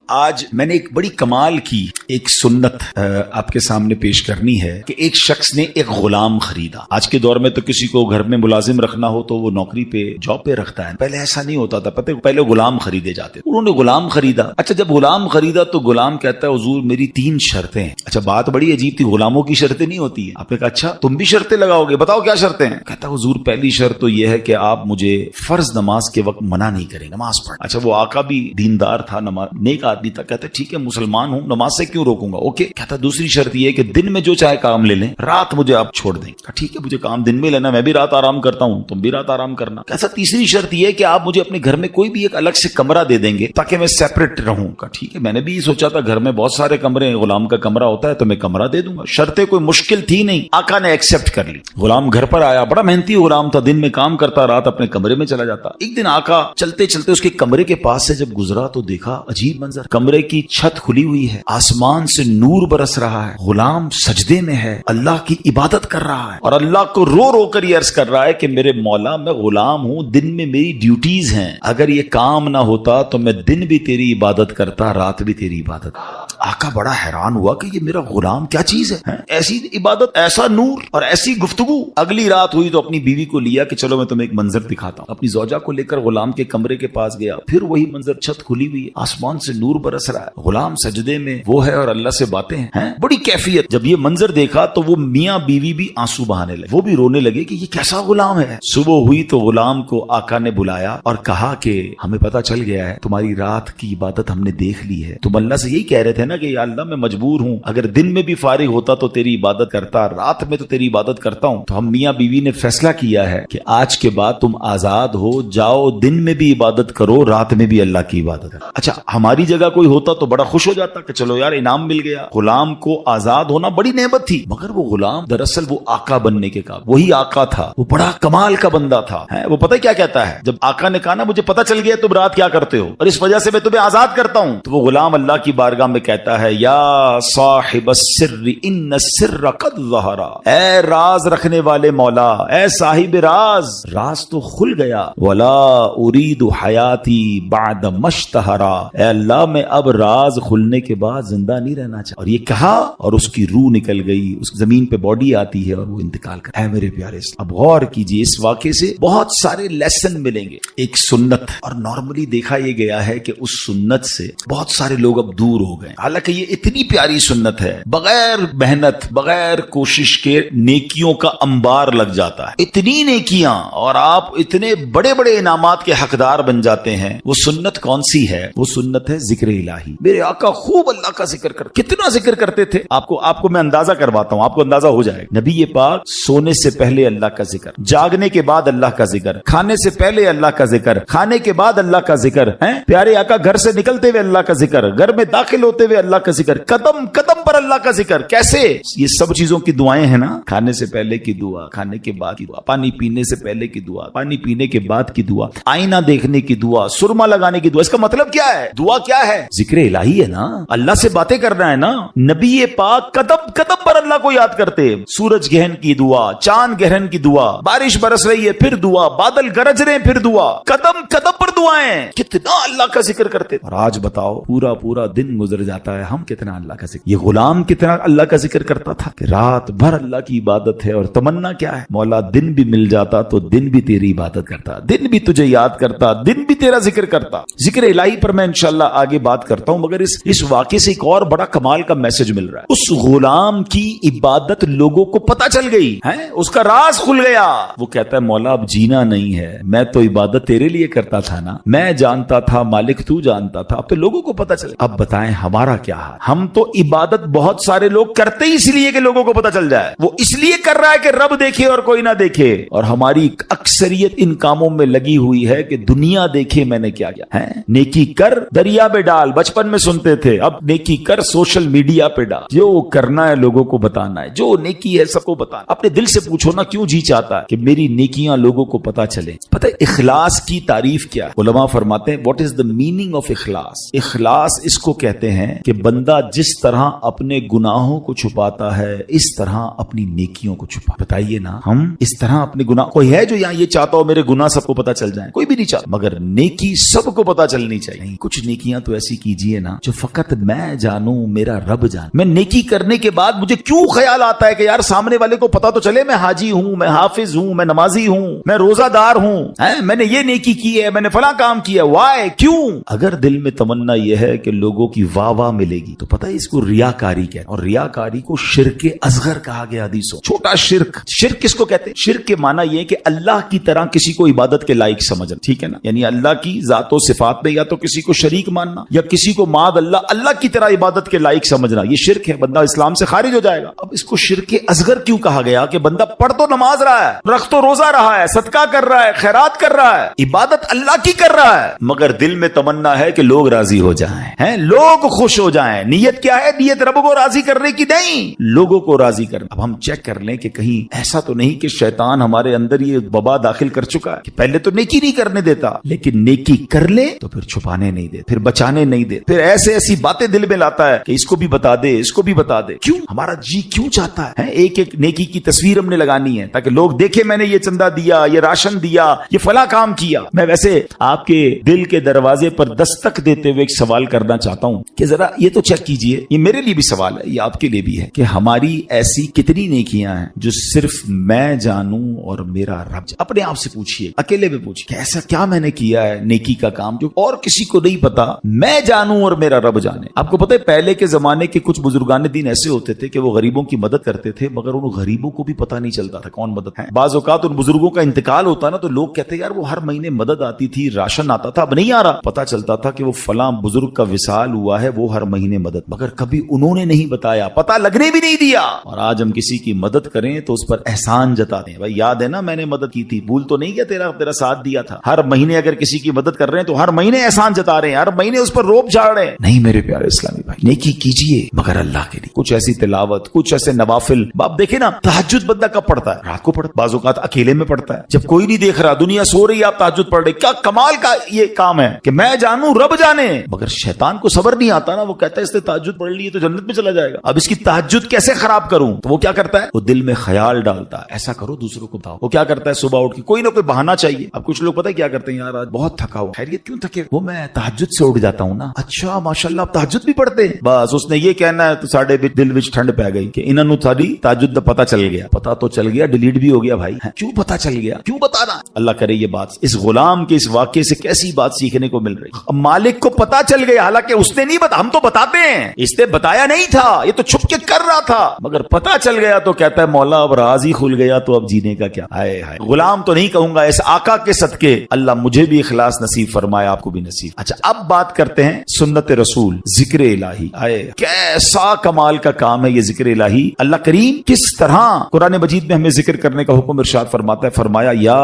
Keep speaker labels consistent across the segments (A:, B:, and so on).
A: آج میں نے ایک بڑی کمال کی ایک سنت آپ کے سامنے پیش کرنی ہے کہ ایک شخص نے ایک غلام خریدا۔ آج کے دور میں تو کسی کو گھر میں ملازم رکھنا ہو تو وہ نوکری پہ جاب پہ رکھتا ہے، پہلے ایسا نہیں ہوتا تھا، پہلے غلام خریدے جاتے، انہوں نے غلام خریدا۔ اچھا جب غلام خریدا تو غلام کہتا ہے حضور میری 3 شرطیں ہیں۔ اچھا بات بڑی عجیب تھی، غلاموں کی شرطیں نہیں ہوتی ہیں۔ آپ نے کہا اچھا تم بھی شرطیں لگاؤ گے، بتاؤ کیا شرطیں ہیں؟ کہتا حضور پہلی شرط تو یہ ہے کہ آپ مجھے فرض نماز کے وقت منع نہیں کریں، نماز پڑھ۔ اچھا وہ آقا بھی دیندار تھا، نیک آدمی تھا، کہتا ٹھیک ہے مسلمان ہوں، نماز سے کیوں روکوں گا، اوکے۔ کہتا دوسری شرط یہ ہے کہ دن میں جو چاہے کام لے لیں، رات مجھے آپ چھوڑ دیں۔ ٹھیک ہے مجھے کام دن میں لینا، میں بھی رات آرام کرتا ہوں، تم بھی رات آرام کرنا۔ کہتا تیسری شرط یہ ہے کہ آپ مجھے اپنے گھر میں کوئی بھی ایک الگ سے کمرہ دے دیں گے تاکہ میں سیپریٹ رہوں۔ ٹھیک ہے میں نے بھی یہ سوچا تھا گھر میں بہت سارے کمرے ہیں، غلام کا کمرہ ہوتا ہے تو میں کمرہ دے دوں گا۔ شرطیں کوئی مشکل تھی نہیں، آقا نے ایکسپٹ کر لی۔ غلام گھر پر آیا، بڑا محنتی غلام تھا، دن میں کام کرتا، رات اپنے کمرے میں چلا جاتا۔ ایک دن آقا چلتے چلتے اس کے کمرے کے پاس سے جب گزرا تو دیکھا عجیب منظر، کمرے کی چھت کھلی ہوئی ہے، آسمان سے نور برس رہا ہے، غلام سجدے میں ہے، اللہ کی عبادت کر رہا ہے اور اللہ کو رو رو کر یہ عرض کر رہا ہے کہ میرے مولا میں غلام ہوں، دن میں میری ڈیوٹیز ہیں، اگر یہ کام نہ ہوتا تو میں دن بھی تیری عبادت کرتا، رات بھی تیری عبادت۔ آقا بڑا حیران ہوا کہ یہ میرا غلام کیا چیز ہے، ایسی عبادت، ایسا نور اور ایسی گفتگو۔ اگلی رات ہوئی تو اپنی بیوی کو لیا کہ چلو میں تمہیں ایک منظر دکھاتا ہوں، اپنی زوجہ کو لے کر غلام کے کمرے کے پاس گیا، پھر وہی منظر، چھت کھلی ہوئی ہے، آسمان سے نور برس رہا ہے، غلام سجدے میں وہ ہے اور اللہ سے باتیں ہیں، بڑی کیفیت۔ جب یہ منظر دیکھا تو وہ میاں بیوی بھی آنسو بہانے لگے، وہ بھی رونے لگے کہ یہ کیسا غلام ہے۔ صبح ہوئی تو غلام کو آقا نے بلایا اور کہا کہ ہمیں پتا چل گیا ہے تمہاری رات کی عبادت ہم نے دیکھ لی ہے، تم اللہ سے یہی کہہ رہے تھے نا کہ یا اللہ میں مجبور ہوں، اگر دن میں بھی فارغ ہوتا تو تیری عبادت کرتا، رات میں تو تیری عبادت کرتا ہوں۔ تو ہم میاں بیوی نے فیصلہ کیا ہے کہ آج کے بعد تم آزاد ہو، جاؤ دن میں بھی عبادت کرو، رات میں بھی اللہ کی عبادت کرو۔ اچھا ہماری جگہ کوئی ہوتا تو بڑا خوش ہو جاتا کہ چلو یار انعام مل گیا، غلام کو آزاد ہونا بڑی نعمت تھی، مگر وہ غلام دراصل وہ آقا بننے کے قابل، وہی آقا تھا، وہ بڑا کمال کا بندہ تھا۔ وہ پتہ کیا کہتا ہے، جب آقا نے کہا نا مجھے پتہ چل گیا تم رات کیا کرتے ہو اور اس وجہ سے میں تمہیں آزاد کرتا ہوں، تو وہ غلام اللہ کی بارگاہ میں کہتا ہے یا صاحب السر ان السر قد ظہر، اے راز رکھنے والے مولا، اے صاحب راز، راز تو کھل گیا، ولا اريد حیاتی بعد مشتہرا، اے اللہ میں اب راز کھلنے کے بعد زندہ نہیں رہنا چاہتا۔ اور یہ کہا اور اس کی روح نکل گئی، اس زمین پہ باڈی آتی ہے اور وہ انتقال کرتا ہے۔ میرے پیارے اب غور کیجئے، اس واقعے سے بہت سارے لیسن ملیں گے۔ ایک سنت، اور نارملی دیکھا یہ گیا ہے کہ اس سنت سے بہت سارے لوگ اب دور ہو گئے، حالانکہ یہ اتنی پیاری سنت ہے، بغیر محنت بغیر کوشش کے نیکیوں کا انبار لگ جاتا ہے، اتنی نیکیاں اور آپ اتنے بڑے بڑے انعامات کے حقدار بن جاتے ہیں۔ وہ سنت کون سی ہے؟ وہ سنت ہے ذکر الہی۔ میرے آقا خوب اللہ کا ذکر کتنا ذکر کرتے تھے، آپ کو میں اندازہ کرواتا ہوں، آپ کو اندازہ ہو جائے۔ نبی پاک سونے سے پہلے اللہ کا ذکر، جاگنے کے بعد اللہ کا ذکر، کھانے سے پہلے اللہ کا ذکر، کھانے کے بعد اللہ کا ذکر، پیارے آقا گھر سے نکلتے ہوئے اللہ کا ذکر، گھر میں داخل ہوتے ہوئے اللہ کا ذکر، قدم قدم پر اللہ کا ذکر۔ کیسے؟ یہ سب چیزوں کی دعائیں ہیں نا، کھانے سے پہلے کی دعا، کھانے کے بعد کی دعا، پانی پینے سے پہلے کی دعا، پانی پینے کے بعد کی دعا، آئینہ دیکھنے کی دعا، سرما لگانے کی دعا۔ اس کا مطلب کیا ہے؟ دعا کیا ہے؟ ذکر الہی ہے نا، اللہ سے باتیں کرنا ہے نا۔ نبی پاک قدم قدم پر اللہ کو یاد کرتے، سورج گہن کی دعا، چاند گہن کی دعا، بارش برس رہی ہے پھر دعا، بادل گرج رہے ہیں پھر دعا، قدم قدم پر دعائیں، کتنا اللہ کا ذکر کرتے۔ اور آج بتاؤ پورا دن گزر جاتا ہے، ہم کتنا اللہ کا ذکر، یہ غلام کتنا اللہ کا ذکر کرتا تھا کہ رات بھر اللہ کی عبادت ہے، اور تمنا کیا ہے، مولا دن بھی مل جاتا تو دن بھی تیری عبادت کرتا، دن بھی تجھے یاد کرتا، دن بھی تیرا ذکر کرتا۔ ذکر الہی پر میں انشاءاللہ آگے بات کرتا ہوں، مگر اس واقعے سے ایک اور بڑا کمال کا میسج مل رہا ہے۔ اس غلام کی عبادت لوگوں کو پتہ چل گئی ہے، اس کا راز کھل گیا۔ وہ کہتا ہے مولا اب جینا نہیں ہے، میں تو عبادت تیرے لیے کرتا تھا نا، میں جانتا تھا مالک تو جانتا تھا، اب تو لوگوں کو پتہ چل۔ اب بتائیں ہمارا کیا حال؟ ہم تو عبادت بہت سارے لوگ کرتے ہی اس لیے کہ لوگوں کو پتہ چل جائے، وہ اس لیے کر رہا ہے کہ رب دیکھے اور کوئی نہ دیکھے، اور ہماری اکثریت ان کاموں میں لگی ہوئی ہے کہ دنیا دیکھے میں نے کیا کیا ہے۔ نیکی کر دریا میں ڈال، بچپن میں سنتے تھے، اب نیکی کر سوشل میڈیا پہ ڈال، جو کرنا ہے لوگوں کو بتانا ہے، جو نیکی ہے سب کو بتانا۔ اپنے دل سے پوچھو نا کیوں جی چاہتا ہے کہ میری نیکیاں لوگوں کو پتہ چلے۔ پتہ ہے اخلاص کی تعریف کیا ہے؟ علماء فرماتے ہیں what is the meaning of اخلاص؟ اخلاص اس کو کہتے ہیں کہ بندہ جس طرح اپنے گناہوں کو چھپاتا ہے اس طرح اپنی نیکیوں کو چھپا. بتائیے نا, ہم اس طرح اپنے گناہ, کوئی ہے جو یہاں یہ چاہتا ہو میرے گناہ سب کو پتا چل جائیں؟ کوئی بھی نہیں چاہتا, مگر نیکی سب کو پتا چلنی چاہیے. نہیں, کچھ نیکیاں تو ایسی کیجئے نا جو فقط میں جانوں, میرا رب جانے. میں نیکی کرنے کے بعد مجھے کیوں خیال آتا ہے کہ یار سامنے والے کو پتا تو چلے میں حاجی ہوں, میں حافظ ہوں, میں نمازی ہوں, میں روزہ دار ہوں, میں نے یہ نیکی کی ہے, میں نے فلاں کام کیا. وائے, کیوں؟ اگر دل میں تمنا یہ ہے کہ لوگوں کی واہ واہ ملے گی تو پتہ ہے اس کو ریاکاری کہتے ہیں, اور ریاکاری کو شرک اصغر کہا گیا حدیثوں. چھوٹا شرک. شرک کس کو کہتے ہیں؟ شرک کے معنی یہ ہے کہ اللہ کی طرح کسی کو عبادت کے لائق سمجھنا, ٹھیک ہے نا, یعنی اللہ کی ذات و صفات میں یا تو کسی کو شریک ماننا یا کسی کو معاذ اللہ کی طرح عبادت کے لائق سمجھنا, یہ شرک ہے. بندہ اسلام سے خارج ہو جائے گا. اب اس کو شرک اصغر کیوں کہا گیا؟ کہ بندہ پڑھ تو نماز رہا ہے, رکھ تو روزہ رہا ہے, صدقہ کر رہا ہے, خیرات کر رہا ہے, عبادت اللہ کی کر رہا ہے, مگر دل میں تمنا ہے کہ لوگ راضی ہو جائیں, لوگ خوش ہو جائیں. نیت کیا ہے؟ نیت رب کو راضی کرنے کی نہیں, لوگوں کو راضی کرنا. اب ہم چیک کر لیں کہ کہیں ایسا تو نہیں کہ شیطان ہمارے اندر یہ وبا داخل کر چکا ہے کہ پہلے تو نیکی نہیں کرنے دیتا, لیکن نیکی کر لے تو پھر چھپانے نہیں دے, پھر بچانے نہیں دے, پھر ایسی باتیں دل میں لاتا ہے کہ اس کو بھی بتا دے, اس کو بھی بتا دے. کیوں؟ ہمارا جی کیوں چاہتا ہے ایک ایک نیکی کی تصویر ہم نے لگانی ہے تاکہ لوگ دیکھیں میں نے یہ چندہ دیا, یہ راشن دیا, یہ فلاں کام کیا. میں ویسے آپ کے دل کے دروازے پر دستک دیتے ہوئے ایک سوال کرنا چاہتا ہوں کہ ذرا یہ تو چیک کیجئے, یہ میرے لیے بھی سوال ہے, یہ آپ کے لیے بھی ہے, کہ ہماری ایسی کتنی نیکیاں ہیں جو صرف میں جانوں اور میرا رب جانے. اپنے آپ سے پوچھئے, اکیلے میں پوچھئے کہ ایسا کیا میں نے کیا ہے نیکی کا کام جو اور کسی کو نہیں پتا, میں جانوں اور میرا رب جانے. آپ کو پتہ ہے پہلے کے زمانے کے کچھ بزرگان دین ایسے ہوتے تھے کہ وہ غریبوں کی مدد کرتے تھے, مگر ان غریبوں کو بھی پتہ نہیں چلتا تھا کون مدد ہے. بعض اوقات ان بزرگوں کا انتقال ہوتا نا تو لوگ کہتے یار وہ ہر مہینے مدد آتی تھی, راشن آتا تھا, اب نہیں آ رہا. پتہ چلتا تھا کہ وہ فلاں بزرگ کا وصال ہوا ہے, وہ ہر مہینے مدد, مگر کبھی انہوں نے نہیں بتایا, پتہ لگنے بھی نہیں دیا. اور آج ہم کسی کی مدد کریں تو اس پر احسان جتاتے ہیں, بھائی یاد ہے نا میں نے مدد کی تھی, بھول تو نہیں گیا, تیرا ساتھ دیا تھا. ہر مہینے اگر کسی کی مدد کر رہے ہیں تو ہر مہینے احسان جتا رہے ہیں, ہر مہینے اس پر روب جھاڑ رہے ہیں. نہیں میرے پیارے اسلامی بھائی, نیکی کیجئے مگر اللہ کے لیے. کچھ ایسی تلاوت, کچھ ایسے نوافل. آپ دیکھیں نا تہجد بندہ کب پڑھتا ہے؟ رات کو پڑھتا, بعض اوقات اکیلے میں پڑھتا ہے جب کوئی نہیں دیکھ رہا, دنیا سو رہی ہے, آپ تہجد پڑھ رہے. کیا کمال کا یہ کام ہے کہ میں جانوں رب جانے. مگر شیطان کو صبر نہیں آتا نا, وہ کہتا ہے اس نے تہجد پڑھ لی تو جنت میں چلا جائے گا, اب اس کی تہجد کیسے خراب کروں. تو وہ کیا کرتا ہے, وہ دل میں خیال ڈالتا ہے ایسا کرو دوسروں کو بتاؤ. وہ کیا کرتا ہے, صبح اٹھ کے کوئی نہ کوئی بہانہ چاہیے. اب کچھ لوگ پتہ ہے کیا کرتے ہیں, یار آج بہت تھکا ہوا. خیریت کیوں تھکے؟ وہ میں تہجد سے اٹھ جاتا ہوں نا. اچھا ماشاءاللہ آپ تہجد بھی پڑھتے ہیں. بس اس نے یہ کہنا ہے تو ساڈے دل وچ ٹھنڈ پی گئی کہ انہاں نوں تھاری تہجد دا پتہ چل گیا. پتہ تو چل گیا, ڈیلیٹ بھی ہو گیا. بھائی کیوں پتہ چل گیا, کیوں بتانا؟ اللہ کرے یہ بات اس غلام کے اس واقعے سے کیسی بات سیکھنے کو مل رہی. مالک کو پتہ چل گیا, حالانکہ اس نے نہیں بتا, ہم تو بتاتے ہیں, اس نے بتایا نہیں تھا, یہ تو چھپ کے کر رہا تھا, مگر پتہ چل گیا تو کہتا ہے مولا اب راز ہی کھل گیا تو اب جینے کا کیا. ہائے ہائے, غلام تو نہیں کہوں گا, اس آقا کے صدقے اللہ مجھے بھی اخلاص نصیب فرمائے, آپ کو بھی نصیب. اچھا اب بات کرتے ہیں سنت رسول, ذکر الہی. آئے کیسا کمال کا کام ہے یہ ذکر الہی. اللہ کریم کس طرح قرآن مجید میں ہمیں ذکر کرنے کا حکم ارشاد فرماتا ہے. فرمایا یا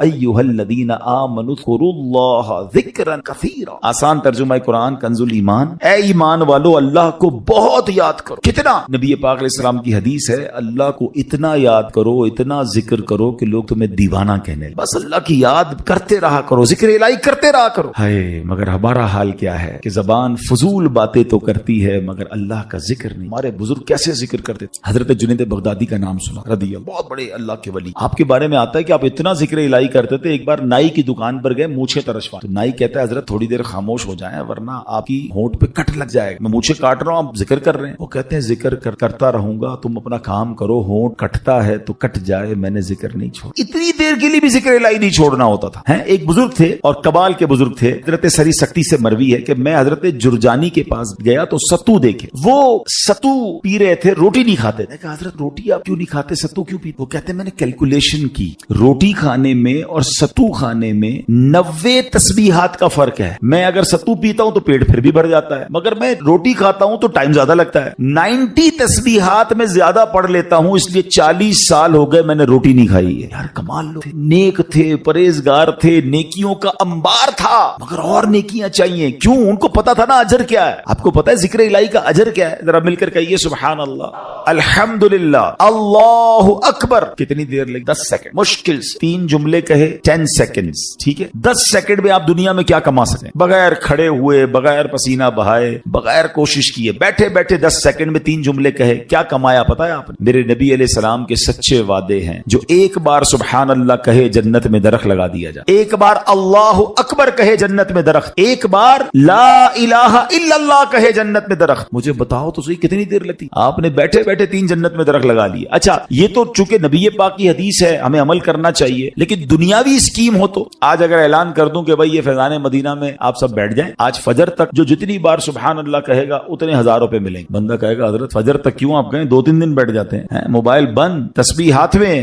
A: ایھا الذین آمنوا اذکروا اللہ ذکرا کثیرا. آسان ترجمہ قرآن کنز الایمان, اے ایمان والو اللہ کو بہت یاد کرو. کتنا؟ نبی پاک علیہ السلام کی حدیث ہے, اللہ کو اتنا یاد کرو, اتنا ذکر کرو کہ لوگ تمہیں دیوانہ کہنے لگے. بس اللہ کی یاد کرتے رہا کرو, ذکر الہی کرتے رہا کرو. ہائے مگر ہمارا حال کیا ہے کہ زبان فضول باتیں تو کرتی ہے مگر اللہ کا ذکر نہیں. ہمارے بزرگ کیسے ذکر کرتے تھے. حضرت جنید بغدادی کا نام سنا رضی اللہ, بہت بڑے اللہ کے ولی. آپ کے بارے میں آتا ہے کہ آپ اتنا ذکر الہی کرتے تھے, ایک بار نائی کی دکان پر گئے, مونچھیں ترشوا. تو نائی کہتا ہے حضرت تھوڑی دیر خاموش ہو جائیں ورنہ آپ کی ہونٹ پہ کٹ لگ جائے گا, میں مونچھیں کاٹ رہا ہوں آپ ذکر کر رہے ہیں. وہ کہتے ہیں ذکر کرتا رہوں گا, تم اپنا کام کرو, ہونٹ کٹتا ہے تو کٹ جائے, میں نے ذکر نہیں چھوڑا. اتنی دیر کے لیے بھی ذکر الہی نہیں چھوڑنا ہوتا تھا. ایک بزرگ تھے اور کبال کے بزرگ تھے, حضرت سری سکتی سے مروی ہے کہ میں حضرت جرجانی کے پاس گیا تو ستو دیکھے, وہ ستو پی رہے تھے, روٹی نہیں کھاتے. میں کہا حضرت روٹی آپ کیوں نہیں کھاتے, ستو کیوں پیتے؟ وہ کہتے ہیں میں نے کیلکولیشن کی, روٹی کھانے میں اور ستو کھانے میں 90 تسبیحات کا فرق ہے. میں اگر ستو پیتا ہوں تو پیٹ پھر بھی بھر جاتا ہے, مگر میں روٹی کھاتا ہوں تو ٹائم زیادہ لگتا ہے. 90 تسبیحات میں زیادہ پڑھ لیتا ہوں, اس لیے 40 سال ہو گئے میں نے روٹی نہیں کھائی ہے. یار کمال لوگ تھے, نیک تھے, پرہیزگار تھے, نیکیوں کا انبار تھا, مگر اور نیکیاں چاہیے. کیوں؟ ان کو پتا تھا نا اجر کیا ہے. آپ کو پتا ہے ذکر الہی کا اجر کیا ہے؟ ذرا مل کر کہیے سبحان اللہ, الحمدللہ, اللہ اکبر. کتنی دیر لگی؟ 10 سیکنڈ. مشکل سے 3 جملے کہے 10 سیکنڈ. ٹھیک ہے, 10 سیکنڈ میں آپ دنیا میں کیا کما سکیں بغیر کھڑے ہوئے, بغیر پسینہ بہائے, بغیر کوشش کیے بیٹھے بیٹھے 10 سیکنڈ میں 3 جملے کہے, کیا کمایا پتا ہے آپ نے؟ میرے نبی علیہ السلام کے سچے وعدے ہیں, جو ایک بار سبحان اللہ کہے جنت میں درخت لگا دیا جائے, ایک بار اللہ اکبر کہے جنت میں درخت, ایک بار لا الہ الا اللہ کہے جنت میں درخت. مجھے بتاؤ تو صحیح کتنی دیر لگتی؟ آپ نے بیٹھے بیٹھے 3 جنت میں درخت لگا لیے. اچھا یہ تو چونکہ نبی پاک کی حدیث ہے ہمیں عمل کرنا چاہیے, لیکن دنیاوی اسکیم ہو تو آج اگر اعلان کر دوں کہ بھائی یہ فیضان مدینہ میں آپ سب بیٹھ جائیں, آج فجر تک جو جتنی بار سبحان اللہ کہے گا اتنے 1000 روپے ملیں گے. بندہ کہے گا حضرت فجر تک کیوں آپ کہیں, 2-3 دن بیٹھ جاتے ہیں, موبائل بند, تسبیح ہاتھ میں,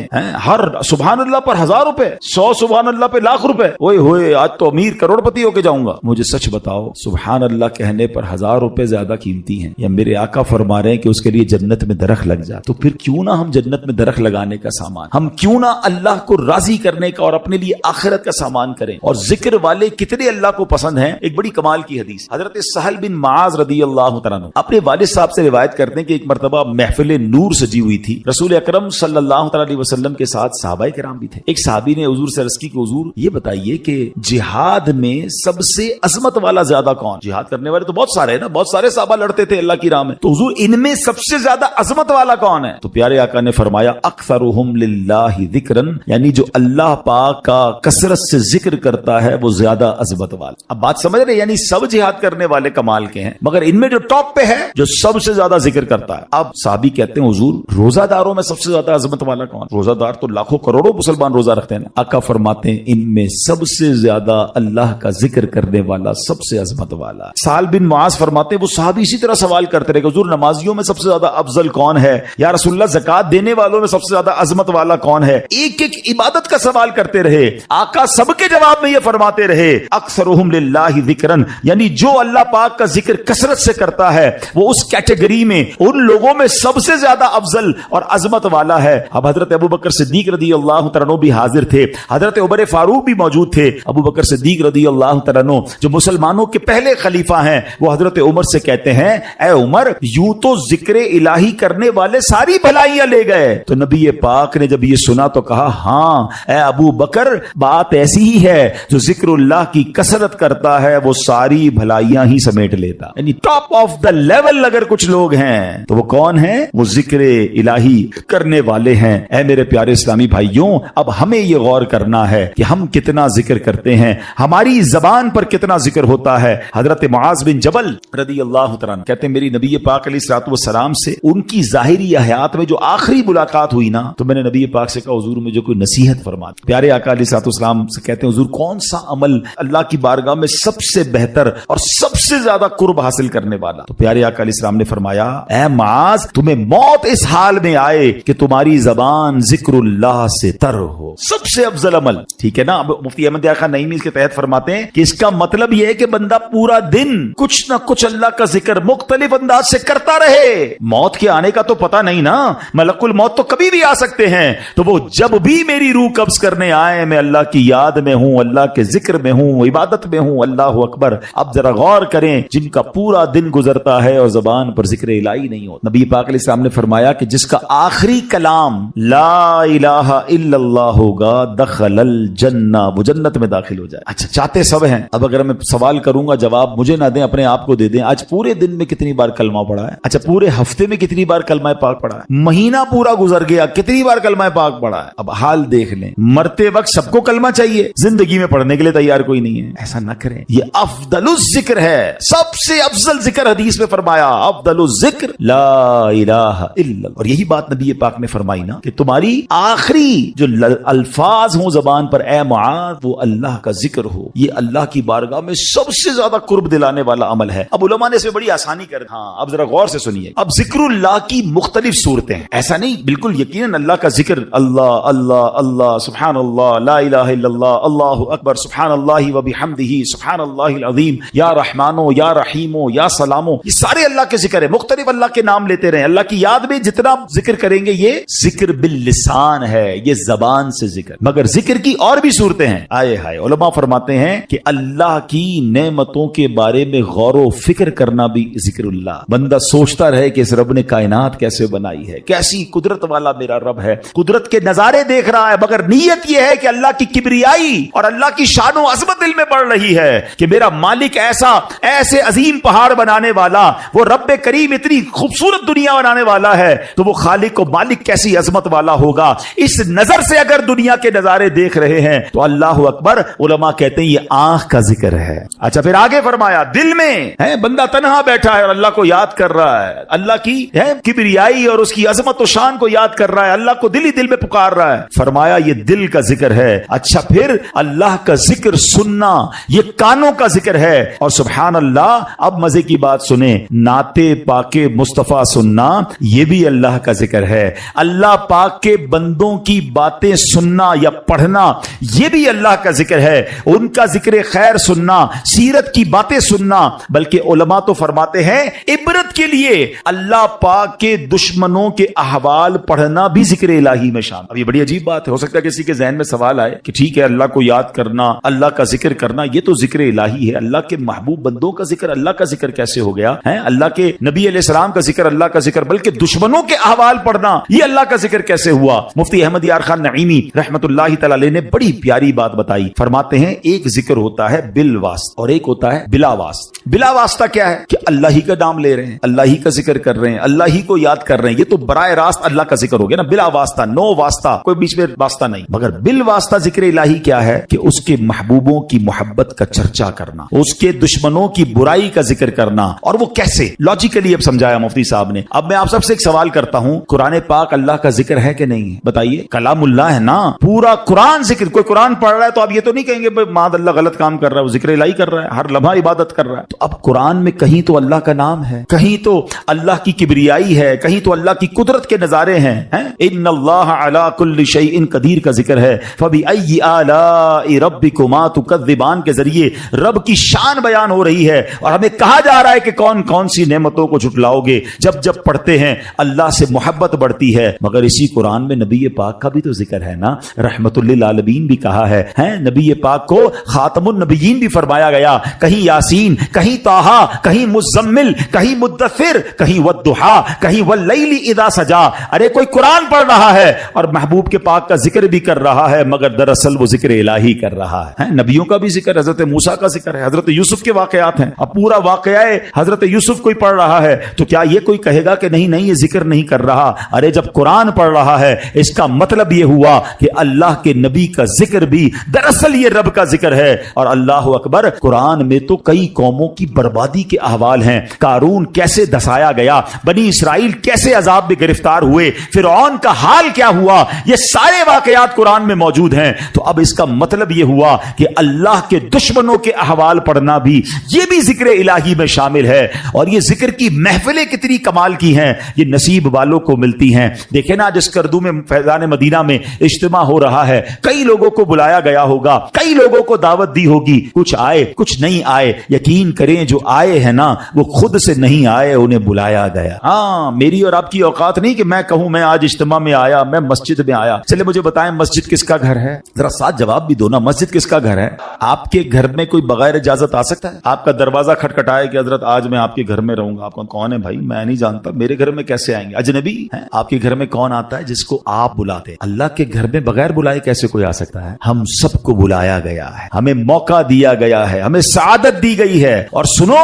A: ہر سبحان اللہ پر 1000 روپے, 100 سبحان اللہ پہ لاکھ روپے. اوئے ہوئے آج تو امیر کروڑ پتی ہو کے جاؤں گا. مجھے سچ بتاؤ سبحان اللہ کہنے پر 1000 روپے زیادہ قیمتی ہیں, یا میرے آقا فرما رہے ہیں کہ اس کے لیے جنت میں درخت لگ جائے, تو پھر کیوں نہ ہم جنت میں درخت لگانے کا سامان, ہم کیوں نہ اللہ کو راضی کرنے کا اور اپنے لیے آخرت کا سامان کریں. اور ذکر والے کتنے اللہ کو پسند ہیں. ایک بڑی کمال کی حدیث, حضرت سہل بن معاذ رضی اللہ تعالیٰ عنہ اپنے والد صاحب سے روایت کرتے ہیں کہ ایک مرتبہ محفل نور سجی ہوئی تھی, رسول اکرم صلی اللہ تعالی علیہ وسلم کے ساتھ صحابہ کرام بھی تھے. ایک صحابی نے حضور سے عرض کی کہ حضور یہ بتائیے کہ جہاد میں سب سے عظمت والا زیادہ کون؟ جہاد کرنے والے تو بہت سارے ہیں نا, بہت سارے صحابہ لڑتے تھے اللہ کی راہ میں, تو حضور ان میں سب سے زیادہ عظمت والا کون ہے؟ تو پیارے آقا نے فرمایا اکثرہم للہ ذکرن, یعنی جو اللہ پاک کا کثرت سے ذکر کرتا ہے وہ زیادہ عظمت والا. اب بات سمجھ رہے, یعنی سب جہاد کرنے والے کمال کے ہیں, مگر ان میں جو ٹاپ پہ ہے جو سب سے زیادہ ذکر کرتا ہے. اب صحابی کہتے ہیں حضور روزہ داروں میں سب سے زیادہ عظمت والا کون؟ روزہ دار تو لاکھوں کروڑوں مسلمان روزہ رکھتے ہیں. آقا فرماتے ہیں ان میں سب سے زیادہ اللہ کا ذکر کرنے والا سب سے عظمت والا. سہل بن معاذ فرماتے ہیں وہ صحابی اسی طرح سوال کرتے رہے کہ حضور نمازیوں میں سب سے زیادہ افضل کون ہے؟ یا رسول اللہ زکات دینے والوں میں سب سے زیادہ عظمت والا کون ہے؟ ایک ایک عبادت کا سوال کرتے رہے. آقا سب کے جواب میں یہ فرماتے رہے اکثرہم للہ ذکرن, یعنی جو اللہ پاک کا ذکر کثرت سے کرتا ہے وہ اس کیٹیگری میں ان لوگوں میں سب سے زیادہ افضل اور عظمت والا ہے. اب حضرت ابو بکر صدیق رضی اللہ تعالیٰ عنہ بھی حاضر تھے, حضرت عمر فاروق بھی موجود تھے. ابو بکر صدیق رضی اللہ تعالیٰ عنہ جو مسلمانوں کے پہلے خلیفہ ہیں, وہ حضرت عمر سے کہتے ہیں اے عمر یوں تو ذکر الہی کرنے والے ساری بھلائیاں لے گئے. تو نبی پاک نے جب یہ سنا تو کہا ہاں اے ابو بکر بات ایسی ہی ہے, جو ذکر اللہ کی کثرت کرتا ہے وہ ساری بھلائیاں ہی سمیٹ لیتا. یعنی ٹاپ آف دا لیول اگر کچھ لوگ ہیں تو وہ کون ہیں؟ وہ ذکر الہی کرنے والے ہیں. اے میرے پیارے اسلامی بھائیوں, اب ہمیں یہ غور کرنا ہے کہ ہم کتنا ذکر کرتے ہیں, ہماری زبان پر کتنا ذکر ہوتا ہے. حضرت معاذ بن جبل رضی اللہ تعالیٰ عنہ کہتے ہیں میری نبی پاک علیہ الصلوۃ والسلام سے ان کی ظاہری حیات میں جو آخری ملاقات ہوئی نا, تو میں نے نبی پاک سے کہا حضور مجھے کوئی نصیحت فرما دیں. پیارے آقا علیہ الصلوۃ والسلام سے کہتے ہیں حضور کون سا عمل اللہ کی بارگاہ میں سب سے بہتر اور سب سے زیادہ قرب حاصل کرنے والا؟ تو پیارے آقا علیہ السلام نے فرمایا اے معاذ تمہیں موت اس حال میں آئے کہ تمہاری زبان ذکر اللہ سے تر ہو, سب سے افضل عمل. ٹھیک ہے نا. اب مفتی احمد خان نعیمی اس کے تحت فرماتے ہیں کہ اس کا مطلب یہ ہے کہ بندہ پورا دن کچھ نہ کچھ اللہ کا ذکر مختلف انداز سے کرتا رہے. موت کے آنے کا تو پتہ نہیں نا, ملک الموت تو کبھی بھی آ سکتے ہیں, تو وہ جب بھی میری روح قبض کرنے آئے میں اللہ کی یاد میں ہوں, اللہ کے ذکر میں ہوں, عبادت میں ہوں. اللہ اکبر. اب ذرا غور کریں جن کا پورا دن گزرتا ہے اور زبان پر ذکر الہی نہیں ہوتا. نبی پاک علیہ السلام نے فرمایا کہ جس کا آخری کلام لا الہ الا اللہ ہوگا دخل الجنہ, وہ جنت میں داخل ہو جائے. اچھا چاہتے سب ہیں. اب اگر میں سوال کروں گا جواب مجھے نہ دیں, اپنے آپ کو دے دیں. آج پورے دن میں کتنی بار کلمہ پڑھا ہے؟ اچھا پورے ہفتے میں کتنی بار کلمہ پاک پڑھا ہے؟ مہینہ پورا گزر گیا کتنی بار کلمہ پاک پڑھا ہے؟ اب حال دیکھ لیں. مرتے وقت سب کو کلمہ چاہیے, زندگی میں پڑھنے کے لیے تیار کوئی نہیں ہے. ایسا نہ کریں, یہ افضل الذکر ہے, سب سے افضل ذکر حدیث میں فرمایا افضل الذکر لا الہ الا اللہ. اور یہی بات نبی پاک نے فرمائی نا کہ تمہاری آخری جو الفاظ ہوں زبان پر اے معاذ وہ اللہ کا ذکر ہو. یہ اللہ کی بارگاہ میں سب سے زیادہ قرب دلانے والا عمل ہے. اب علماء نے اس میں بڑی آسانی کر, ہاں اب ذرا غور سے سنیے. اب ذکر اللہ کی مختلف صورتیں ہیں, ایسا نہیں بالکل یقیناً اللہ کا ذکر اللہ اللہ اللہ سبحان اللہ لا الہ الا اللہ اللہ اکبر سبحان اللہ و بحمدہ سبحان اللہ العظیم یا رحمانو یا رحیمو یا سلامو, یہ سارے اللہ کے ذکر ہے. مختلف اللہ کے نام لیتے رہیں. اللہ کی یاد میں جتنا ذکر کریں گے یہ ذکر باللسان ہے, یہ زبان سے ذکر. مگر ذکر کی اور بھی صورتیں ہیں. آئے ہائے, علماء فرماتے ہیں کہ اللہ کی نعمتوں کے بارے میں غور و فکر کرنا بھی ذکر اللہ. بندہ سوچتا رہے کہ اس رب نے کائنات کیسے بنائی ہے, کیسی قدرت والا میرا رب ہے, قدرت کے نظارے دیکھ رہا ہے, مگر نیت یہ ہے کہ اللہ کی کبریائی اور اللہ کی شان و عظمت دل میں بڑھ رہی ہے کہ میرا مالک ایسا ایسے عظیم عظیم پہاڑ بنانے والا, وہ رب کریم اتنی خوبصورت دنیا بنانے والا ہے, تو وہ خالق و مالک کیسی عظمت والا ہوگا. اس نظر سے اگر دنیا کے نظارے دیکھ رہے ہیں تو اللہ اکبر. علماء کہتے ہیں یہ آنکھ کا ذکر ہے. اچھا پھر آگے فرمایا دل میں ہے, بندہ تنہا بیٹھا ہے اور اللہ کو یاد کر رہا ہے, اللہ کی کبریائی اور اس کی عظمت و شان کو یاد کر رہا ہے, اللہ کو دل ہی دل میں پکار رہا ہے. فرمایا یہ دل کا ذکر ہے. اچھا پھر اللہ کا ذکر سننا, یہ کانوں کا ذکر ہے. اور سبحان اللہ, اب مزے کی بات سنیں, نعت پاک مصطفیٰ سننا یہ بھی اللہ کا ذکر ہے. اللہ پاک کے بندوں کی باتیں سننا یا پڑھنا یہ بھی اللہ کا ذکر ہے. ان کا ذکر خیر سننا, سیرت کی باتیں سننا. بلکہ علماء تو فرماتے ہیں عبرت کے لیے اللہ پاک کے دشمنوں کے احوال پڑھنا بھی ذکر الہی میں شامل. اب یہ بڑی عجیب بات ہے, ہو سکتا ہے کسی کے ذہن میں سوال آئے کہ ٹھیک ہے اللہ کو یاد کرنا, اللہ کا ذکر کرنا یہ تو ذکر الہی ہے, اللہ کے محبوب بندوں کا ذکر اللہ کا ذکر کیسے ہو گیا ہے؟ اللہ کے نبی علیہ السلام کا ذکر اللہ کا ذکر, بلکہ دشمنوں کے احوال پڑھنا یہ اللہ کا ذکر کیسے ہوا؟ مفتی احمد یار خان نعیمی رحمت اللہ تعالی علیہ نے بڑی پیاری بات بتائی. فرماتے ہیں ایک ذکر ہوتا ہے بالواسطہ اور ایک ہوتا ہے بلا واسطہ. بلا واسطہ کیا ہے کہ اللہ ہی کا نام لے رہے ہیں, اللہ ہی کا ذکر کر رہے ہیں, اللہ ہی کو یاد کر رہے ہیں, یہ تو براہ راست اللہ کا ذکر ہو گیا نا. بلا واسطہ, نو واسطہ, کوئی بیچ میں واسطہ نہیں. مگر بالواسطہ ذکر الہی کیا ہے کہ اس کے محبوبوں کی محبت کا چرچا کرنا, اس کے دشمنوں کی برائی کا ذکر کرنا. اور وہ کیسے لاجیکلی اب سمجھایا مفتی صاحب نے. اب میں آپ سب سے ایک سوال کرتا ہوں, قرآن پاک اللہ کا ذکر ہے کہ نہیں ہے؟ بتائیے. کلام اللہ ہے نا, پورا قرآن ذکر. کوئی قرآن پڑھ رہا ہے تو آپ یہ تو نہیں کہیں گے ماد اللہ غلط کام کر رہا ہے, وہ ذکر الہی کر رہا ہے, ہر لمحہ عبادت کر رہا ہے. تو اب قرآن میں کہیں تو اللہ کا نام ہے, کہیں تو اللہ کی کبریائی ہے, کہیں تو اللہ کی قدرت کے نظارے ہیں. ان اللہ علی کل شیء قدیر کا ذکر ہے. فبأی آلاء ربکما تکذبان کے ذریعے رب کی شان بیان ہو رہی ہے, اور ہمیں کہا جا رہا ہے کہ کون کون سی نعمتوں کو جھٹلاؤ گے. جب جب پڑھتے ہیں اللہ سے محبت بڑھتی ہے. مگر اسی قرآن میں نبی پاک کا بھی تو ذکر ہے نا, رحمت للعالمین بھی کہا ہے. نبی پاک کو خاتم النبیین بھی فرمایا گیا. کہیں یاسین, کہیں طٰہٰ, کہیں مزمل, کہیں مدثر, کہیں والضحیٰ, کہیں واللیل اذا سجا. ارے کوئی قرآن پڑھ رہا ہے اور محبوب کے پاک کا ذکر بھی کر رہا ہے, مگر دراصل وہ ذکر الہی کر رہا ہے. نبیوں کا بھی ذکر, حضرت موسیٰ کا ذکر ہے, حضرت یوسف کے واقعات ہیں. اب پورا واقعہ حضرت یوسف کوئی پڑھ رہا ہے تو کیا یہ کوئی کہے گا کہ نہیں نہیں یہ ذکر نہیں کر رہا؟ ارے جب قرآن پڑھ رہا ہے اس کا مطلب یہ ہوا کہ اللہ کے نبی کا ذکر بھی دراصل یہ رب کا ذکر ہے. اور اللہ اکبر, قرآن میں تو کئی قوموں کی بربادی کے احوال ہیں. قارون کیسے دھسایا گیا, بنی اسرائیل کیسے عذاب میں گرفتار ہوئے, فرعون کا حال کیا ہوا, یہ سارے واقعات قرآن میں موجود ہیں. تو اب اس کا مطلب یہ ہوا کہ اللہ کے دشمنوں کے احوال پڑھنا بھی یہ بھی ذکر الہی میں شامل ہے. اور یہ ذکر کی محفلیں کتنی کمال کی ہیں, یہ نصیب والوں کو ملتی ہیں. دیکھیں نا جس کردو میں فیضان مدینہ میں اجتماع ہو رہا ہے, کئی لوگوں کو بلایا گیا ہوگا, کئی لوگوں کو دعوت دی ہوگی, کچھ آئے کچھ نہیں آئے. یقین کریں جو آئے ہیں نا وہ خود سے نہیں آئے, انہیں بلایا گیا. ہاں میری اور آپ کی اوقات نہیں کہ میں کہوں میں آج اجتماع میں آیا, میں مسجد میں آیا. چلے مجھے بتائیں مسجد کس کا گھر ہے؟ ذرا ساتھ جواب بھی دو نا, مسجد کس کا گھر ہے؟ آپ کے گھر میں کوئی بغیر اجازت آ سکتا ہے؟ آپ کا دروازہ کھٹکھٹائے کہ حضرت آج میں آپ کے گھر میں رہوں گا. آپ کون ہے بھائی؟ میں نہیں جانتا, میرے گھر میں کیسے آئیں گے؟ اجنبی ہیں. آپ کے گھر میں کون آتا ہے؟ جس کو آپ بلاتے. اللہ کے گھر میں بغیر بلائے کیسے کوئی آ سکتا ہے؟ ہم سب کو بلایا گیا ہے, ہمیں موقع دیا گیا ہے, ہمیں سعادت دی گئی ہے. اور سنو,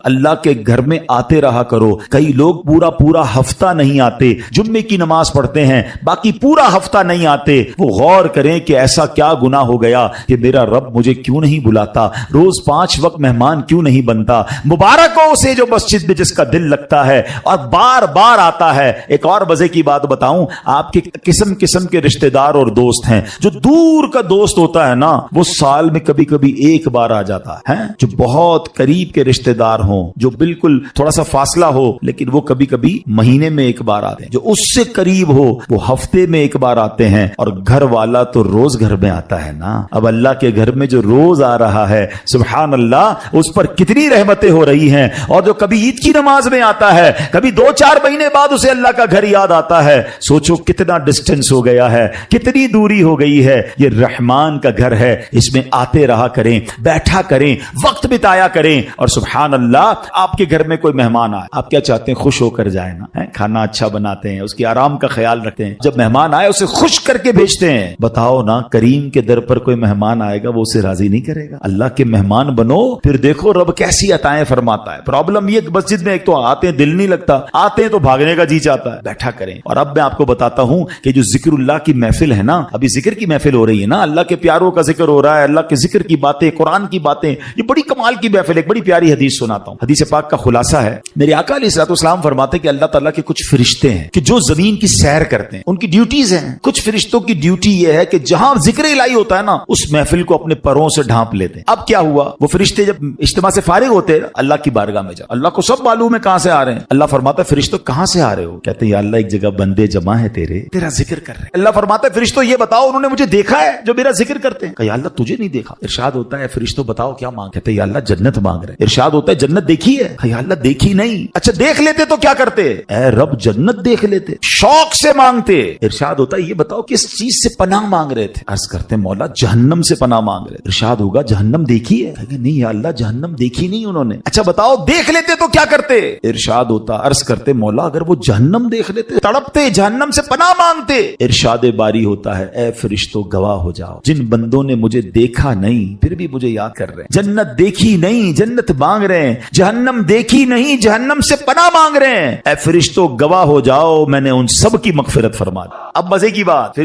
A: اللہ کے گھر میں آتے رہا کرو. کئی لوگ پورا ہفتہ نہیں آتے, جمعے کی نماز پڑھتے ہیں, باقی پورا ہفتہ نہیں آتے. وہ غور کریں کہ ایسا کیا گناہ ہو گیا کہ میرا رب مجھے کیوں نہیں بلاتا, روز 5 وقت مہمان کیوں نہیں بنتا. مبارک ہو اسے جو مسجد میں جس کا دل لگتا ہے اور بار بار آتا ہے. ایک اور مزے کی بات بتاؤں, آپ کے قسم قسم کے رشتہ دار اور دوست ہیں. جو دور کا دوست ہوتا ہے نا وہ سال میں کبھی کبھی ایک بار آ جاتا ہے. جو بہت قریب کے رشتہ دار ہوں, جو بالکل تھوڑا سا فاصلہ ہو, لیکن وہ کبھی کبھی مہینے میں ایک بار آتے ہیں. جو اس سے قریب ہو وہ ہفتے میں ایک بار آتے ہیں. اور گھر والا تو روز گھر میں آتا ہے نا. اب اللہ کے گھر میں جو روز آ رہا ہے, سبحان اللہ, اس پر کتنی رحمتیں ہو رہی ہیں. اور جو کبھی عید کی نماز میں آتا ہے, کبھی 2-4 مہینے بعد اسے اللہ کا گھر یاد آتا ہے. سوچو کتنا ڈسٹینس ہو گیا ہے, کتنی دوری ہو گئی ہے. یہ رحمان کا گھر ہے, اس میں آتے رہا کریں, بیٹھا کریں, وقت بتایا کریں. اور سبحان اللہ, آپ کے گھر میں کوئی مہمان آئے, آپ کیا چاہتے ہیں؟ خوش ہو کر جائے نا. کھانا اچھا بناتے ہیں, اس کی آرام کا خیال رکھتے ہیں. جب مہمان آئے اسے خوش کر کے بھیجتے ہیں. بتاؤ نا, کریم کے در پر کوئی مہمان آئے گا وہ اسے راضی نہیں کرے گا. اللہ کے مہمان بنو, پھر دیکھو رب کیسی ایسی عطائیں فرماتا ہے. پرابلم یہ کہ مسجد میں ایک تو آتے ہیں دل نہیں لگتا, آتے ہیں تو بھاگنے کا جی چاہتا ہے. بیٹھا کریں. اور اب میں آپ کو بتاتا ہوں کہ جو ذکر اللہ کی محفل ہے نا, ابھی ذکر کی محفل ہو رہی ہے نا, اللہ کے پیاروں کا ذکر ہو رہا ہے, اللہ کے ذکر کی باتیں, قرآن کی باتیں, یہ بڑی کمال کی محفل. ایک بڑی پیاری حدیث سناتا ہوں. حدیث پاک کا خلاصہ ہے, میرے آقا علیہ الصلوۃ والسلام فرماتے ہیں کہ اللہ تعالیٰ کے کچھ فرشتے ہیں کہ جو زمین کی سیر کرتے ہیں, ان کی ڈیوٹیز ہیں. کچھ فرشتوں کی ڈیوٹی یہ ہے کہ جہاں ذکر الہی ہوتا ہے نا, اس محفل کو اپنے پروں سے ڈھانپ لیتے ہیں. اب کیا ہوا, وہ فرشتے جب اجتماع سے فارغ ہوتے ہیں, اللہ کی بارگاہ میں جا, اللہ کو سب معلوم ہے کہاں سے آ رہے ہیں. اللہ فرماتا ہے فرشتوں کہاں سے آ رہے ہو؟ کہتے ہیں یا اللہ ایک جگہ بندے جمع ہے تیرا ذکر کر رہے ہیں. اللہ فرماتا ہے فرشتوں یہ بتاؤ انہوں نے مجھے دیکھا ہے جو میرا ذکر کرتے ہیں؟ کہ یا اللہ تجھے نہیں دیکھا. ارشاد ہوتا ہے فرشتوں بتاؤ کیا مانگ؟ کہتے ہیں یا اللہ جنت مانگ رہے ہیں. ارشاد ہوتا ہے جنت دیکھی ہے؟ یا اللہ دیکھی نہیں. اچھا دیکھ لیتے تو کیا کرتے؟ اے رب جنت دیکھ لیتے, شوق سے مانگتے. ارشاد ہوتا ہے یہ بتاؤ کس چیز سے پناہ مانگ رہے تھے؟ عرض کرتے ہیں مولا جہنم سے پناہ مانگ رہے. ارشاد ہوگا جہنم دیکھی ہے؟ کہ نہیں یا اللہ جہنم دیکھی نہیں انہوں نے. اچھا بتاؤ دیکھ لیتے تو کیا کرتے؟ ارشاد ہوتا عرض کرتے مولا اگر وہ جہنم دیکھ لیتے, تڑپتے, جہنم سے پناہ مانگتے. ارشاد باری ہوتا ہے اے فرشتوں گواہ ہو جاؤ, جن بندوں نے مجھے دیکھا نہیں پھر بھی مجھے یاد کر رہے ہیں, جنت دیکھی نہیں جنت مانگ رہے ہیں, جہنم دیکھی نہیں جہنم سے پناہ مانگ رہے ہیں, اے فرشتوں گواہ ہو جاؤ میں نے ان سب کی مغفرت فرما دی. اب مزے کی بات,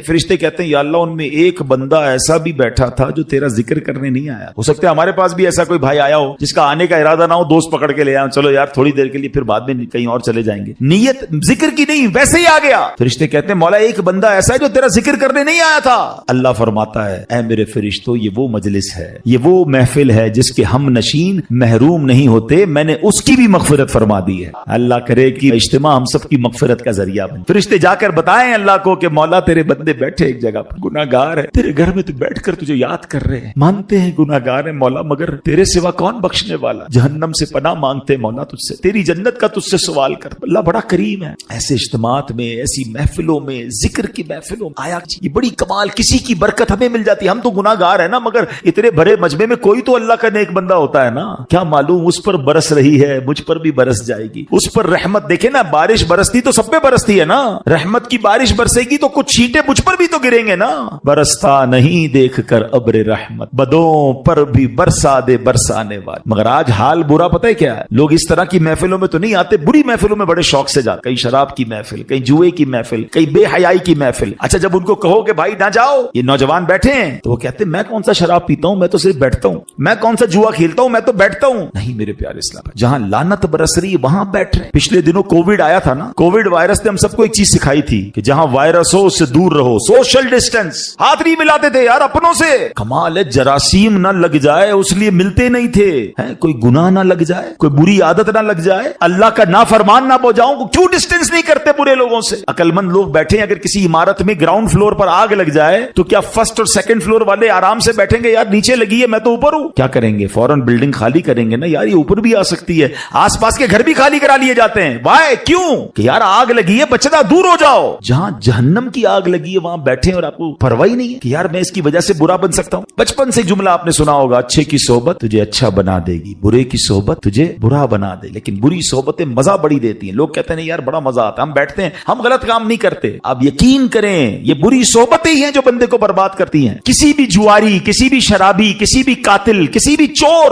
A: فرشتے کہتے ہیں یا اللہ ان میں ایک بندہ ایسا بھی بیٹھا تھا جو تیرا ذکر کرنے نہیں آیا. ہو سکتا ہے ہمارے پاس بھی ایسا کوئی بھائی آیا ہو جس کا آنے کا ارادہ نہ ہو, دوست پکڑ کے لے آؤ, چلو یار تھوڑی دیر کے لیے پھر بعد میں کہیں اور چلے جائیں گے, نیت ذکر کی نہیں ویسے ہی آ گیا. فرشتے کہتے ہیں مولا ایک بندہ ایسا ہے جو تیرا ذکر کرنے نہیں آیا تھا. اللہ فرماتا ہے اے میرے فرشتوں یہ وہ مجلس ہے, یہ وہ محفل ہے جس کے ہم نشین محروم نہیں ہوتے, میں نے اس کی بھی مغفرت فرما دی ہے. اللہ کرے کہ اجتماع ہم سب کی مغفرت کا ذریعہ بنے. فرشتے جا کر بتائیں اللہ کو کہ مولا تیرے بندے بیٹھے ایک جگہ پر, گناہگار ہے, تیرے گھر میں تو بیٹھ کر تجھے یاد کر رہے ہیں, مانتے ہیں گناہگار ہے مولا مگر تیرے سوا کون بخشنے والا, جہنم سے پناہ مانگتے مولا تجھ سے, تیری جنت کا تجھ سے سوال کر. اللہ بڑا کریم ہے. ایسے اجتماعات میں, ایسی محفلوں میں, ذکر کی محفلوں میں آیا یہ بڑی کمال, کسی کی برکت ہمیں مل جاتی ہے. ہم تو گناہگار ہیں نا, مگر اتنے بڑے مجمع میں کوئی تو اللہ کا نیک بندہ ہوتا ہے نا. کیا معلوم اس پر برس رہی ہے, مجھ پر بھی برس جائے گی. اس پر رحمت دیکھیں نا, بارش برستی تو سب پہ برستی ہے نا, رحمت کی بارش برسے گی تو کچھ چھینٹے مجھ پر بھی تو گریں گے نا. برستا نہیں دیکھ کر ابر رحمت, بدوں پر بھی برسا دے برسانے والے. مگر آج حال برا پتہ ہے کیا ہے, لوگ اس طرح کی محفلوں میں تو نہیں آتے, بری محفلوں میں بڑے شوق سے جاتے. کہیں شراب کی محفل, کہیں جوئے کی محفل, کہیں بے حیائی کی محفل. اچھا جب ان کو کہو کہ بھائی نہ جاؤ, یہ نوجوان بیٹھے ہیں, تو وہ کہتے ہیں میں کون سا شراب پیتا ہوں, میں تو صرف بیٹھتا ہوں. میں کون سا جوا کھیلتا ہوں, میں تو بیٹھتا ہوں. نہیں میرے پیارے اسلام, جہاں لعنت برس رہی ہے وہاں بیٹھ رہے. پچھلے دنوں کووڈ آیا تھا نا, کووڈ وائرس نے ہم سب کو ایک چیز سکھائی تھی کہ جہاں وائرس ہو اس سے دور رہو, سوشل ڈسٹینس. ہاتھ نہیں ملاتے تھے یار اپنوں سے. کمال ہے, جراثیم نہ لگ جائے اس لیے ملتے نہیں تھے. کوئی گناہ نہ لگ جائے, کوئی بری عادت نہ لگ جائے, اللہ کا نافرمان نہ ہو جاؤں, کیوں ڈسٹینس نہیں کرتے برے لوگوں سے. عقل مند لوگ بیٹھے ہیں, اگر کسی عمارت میں گراؤنڈ فلور پر آگ لگ جائے تو کیا فرسٹ اور سیکنڈ فلور والے آرام سے بیٹھیں گے, یار نیچے لگی ہے میں تو اوپر ہوں. کیا کریں گے, فوراً بلڈنگ خالی کریں گے نا, یار یہ اوپر بھی آ سکتی ہے. آس پاس کے گھر بھی خالی کرا لیے جاتے ہیں. وائے کیوں کہ یار آگ لگی ہے, بچنا دور ہو جاؤ. جہاں جہنم کی آگ لگی ہے وہاں بیٹھے اور آپ کو پرواہ ہی نہیں ہے کہ یار میں اس کی وجہ سے برا بن سکتا ہوں. بچپن سے جملہ آپ نے سنا ہوگا, اچھے کی صحبت تجھے اچھا بنا دے گی, برے کی صحبت تجھے برا بنا دے. لیکن بری صحبتیں مزہ بڑی دیتی ہیں. لوگ کہتے ہیں یار بڑا مزہ آتا ہے, ہم بیٹھتے ہیں, ہم غلط کام نہیں کرتے. آپ یقین کریں یہ بری صحبتیں ہی ہیں جو بندے کو برباد کرتی ہیں. کسی بھی جواری, کسی بھی شرابی, کسی بھی قاتل, کسی بھی چور,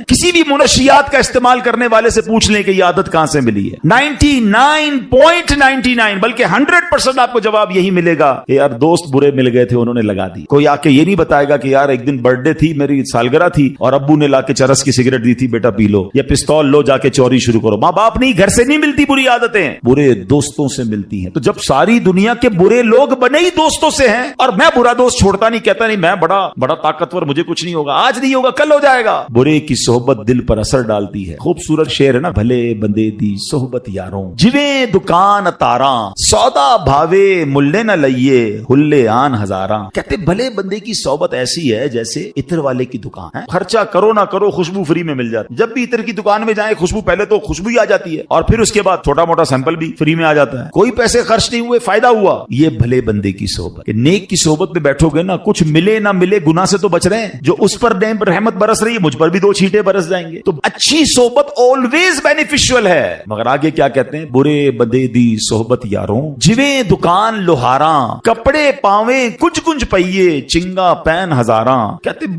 A: کسی بھی منشیات کا استعمال کرنے والے سے پوچھ لیں کہ یہ عادت کہاں سے ملی ہے. 99.99 بلکہ 100% آپ کو جواب یہی ملے گا کہ یار دوست برے مل گئے تھے, انہوں نے لگا دی. کوئی آ کے یہ نہیں بتائے گا کہ یار ایک دن برتھ ڈے تھی, میری سالگرہ تھی اور ابو نے لا کے چرس کی سگریٹ دی تھی, بیٹا پی لو, یا پستول لو جا کے چوری شروع کرو. ماں باپ نہیں, گھر سے نہیں ملتی بری عادتیں, برے دوستوں سے ملتی ہیں. تو جب ساری دنیا کے برے لوگ بنے ہی دوستوں سے ہیں, اور میں برا دوست چھوڑتا نہیں, کہتا نہیں میں بڑا طاقتور, مجھے کچھ نہیں ہوگا, آج نہیں ہوگا کل ہو جائے گا. برے کی صحبت دل پر اثر ڈالتی ہے. خوبصورت شعر ہے نا, بھلے بندے دی صحبت یاروں, جویں دکان تاراں, سودا بھاوے ملے نہ لئیے, ہلے آن ہزاراں. کہتے بھلے بندے کی صحبت ایسی ہے جیسے عطر والے کی دکان ہے, خرچہ کرو نہ کرو خوشبو فری میں مل جاتی. جب بھی عطر کی دکان میں جائیں, خوشبو پہلے تو خوشبو ہی آ جاتی ہے, اور پھر اس کے بعد چھوٹا موٹا سیمپل بھی فری میں آ جاتا ہے. کوئی پیسے خرچ نہیں ہوئے, فائدہ ہوا. یہ بھلے بندے کی صحبت. کہ نیک کی صحبت میں بیٹھو گے نا, کچھ ملے نہ ملے گناہ سے تو بچ رہے ہیں. جو اس پر رحمت برس رہی ہے, مجھ پر بھی 2 چھینٹے برس جائیں گے. تو اچھی صحبت آلویز بینیفیشل ہے. مگر آگے کیا کہتے ہیں, برے بندے دی صحبت یاروں, جویں دکان لوہاراں, کپڑے پاویں کنج کنج پئیے, چنگا پین ہزاراں. کہتے